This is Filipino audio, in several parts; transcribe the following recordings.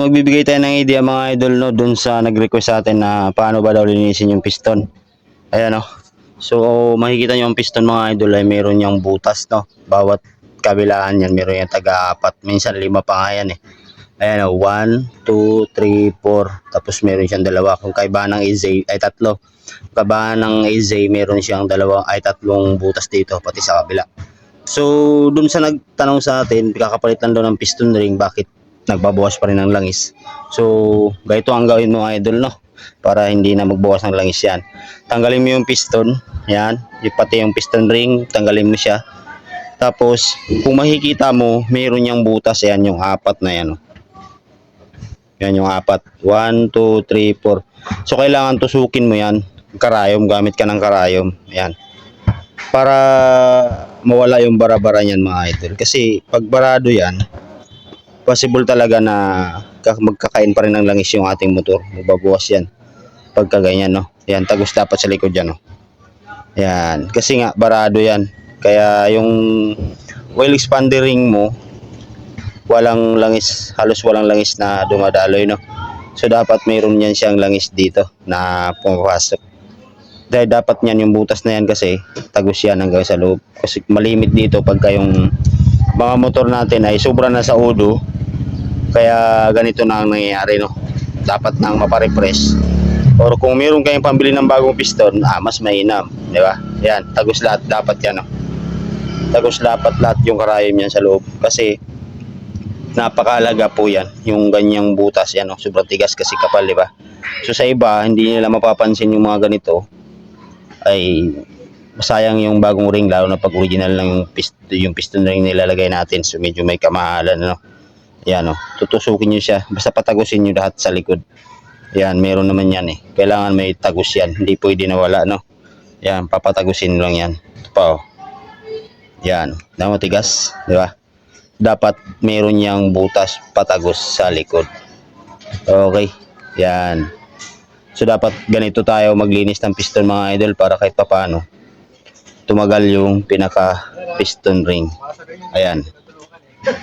Magbibigay tayo ng idea mga idol no dun sa nag-request sa atin na paano ba daw linisin yung piston. Ayan no. So makikita nyo ang piston mga idol ay meron yung butas no. Bawat kabilaan yan meron yung taga-apat. Minsan 5 pa nga yan eh. Ayan no. 1, 2, 3, 4. Tapos meron siyang dalawa. Kung kaibahan ng AZ ay 3. Kung kaibahan ng AZ meron siyang 3 butas dito pati sa kabila. So dun sa nagtanong sa atin, kakapalit lang daw ng piston ring, bakit nagbabawas pa rin ng langis. So ganito ang gawin mo idol no, para hindi na magbawas ng langis yan. Tanggalin mo yung piston, yan, pati yung piston ring, tanggalin mo siya. Tapos kung makikita mo, meron yung butas, yan yung 4 na yan. Yan yung 4, 1, 2, 3, 4. So kailangan tusukin mo yan, karayom, gamit ka ng karayom, yan. Para mawala yung bara-bara niyan mga idol. Kasi pag barado yan, possible talaga na magkakain pa rin ng langis yung ating motor. Magbabawas yan pagka ganyan no. Yan, tagos dapat sa likod yan no. Yan, kasi nga barado yan. Kaya yung oil expander ring mo walang langis, halos walang langis na dumadaloy no. So dapat mayroon yan siyang langis dito na pumapasok. Dahil dapat yan yung butas na yan kasi tagos yan hanggang sa loob. Kasi malimit dito pagka yung mga motor natin ay sobra na sa udo. Kaya ganito na ang nangyayari no. Dapat nang maparefresh. Or kung meron kayong pambili ng bagong piston, mas mainam, di ba? Yan, tagos lahat dapat yan no. Tagos dapat lahat yung karayom yan sa loob kasi napakahalaga po yan. Yung ganyang butas yan no, sobrang tigas kasi kapal, di ba? So sa iba, hindi nila mapapansin yung mga ganito ay masayang yung bagong ring, lalo na pag original lang yung piston ring nilalagay natin. So medyo may kamahalan no. Yan o, tutusukin nyo siya, basta patagusin nyo lahat sa likod. Yan, meron naman yan eh, kailangan may tagos yan, hindi pwede nawala no. Yan, papatagusin lang yan. Ito pa o, yan, na matigas, di ba? Dapat meron yang butas patagos sa likod. Okay, yan. So dapat ganito tayo maglinis ng piston mga idol, para kahit papaano tumagal yung pinaka piston ring. Ayan,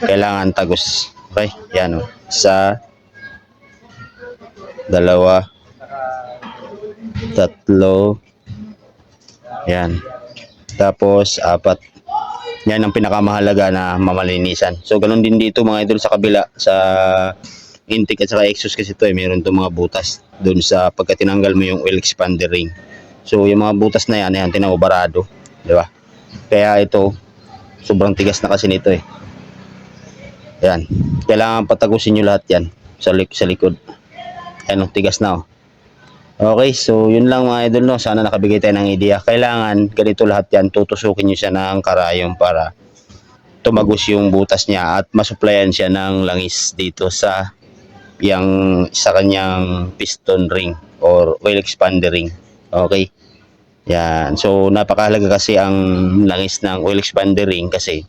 kailangan tagos. Okay, yan o. 1, 2, 3. Yan. Tapos 4. Yan ang pinakamahalaga na mamalinisan. So ganun din dito mga idol sa kabila, sa intake at saka exhaust, kasi ito eh, meron itong mga butas doon sa pagka tinanggal mo yung oil expander ring. So yung mga butas na yan, tinabarado, di ba? Kaya ito, sobrang tigas na kasi nito eh. Yan, kailangan patagusin nyo lahat yan sa likod. Ayan, tigas na oh. Okay, so yun lang mga idol no. Sana nakabigay tayo ng idea. Kailangan ganito lahat yan, tutusukin nyo siya ng karayom para tumagos yung butas niya at masuplayan siya ng langis dito sa kanyang piston ring or oil expander ring. Okay, yan. So napakahalaga kasi ang langis ng oil expander ring kasi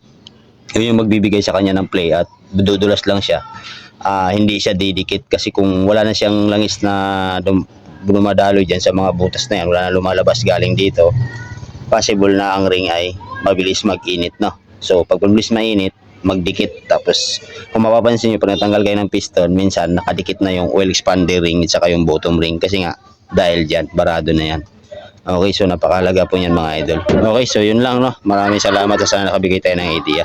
yun yung magbibigay sa kanya ng play at dudulas lang siya. Hindi siya didikit kasi kung wala na siyang langis na dumadaloy dyan sa mga butas na yan, wala na lumalabas galing dito, possible na ang ring ay mabilis mag-init no. So pag mabilis mainit, magdikit. Tapos kung mapapansin nyo, pag natanggal kayo ng piston, minsan nakadikit na yung oil expander ring at saka yung bottom ring kasi nga dahil dyan, barado na yan. Okay, so napakahalaga po yan mga idol. Okay, so yun lang no. Maraming salamat at sana nakabigay tayo ng idea.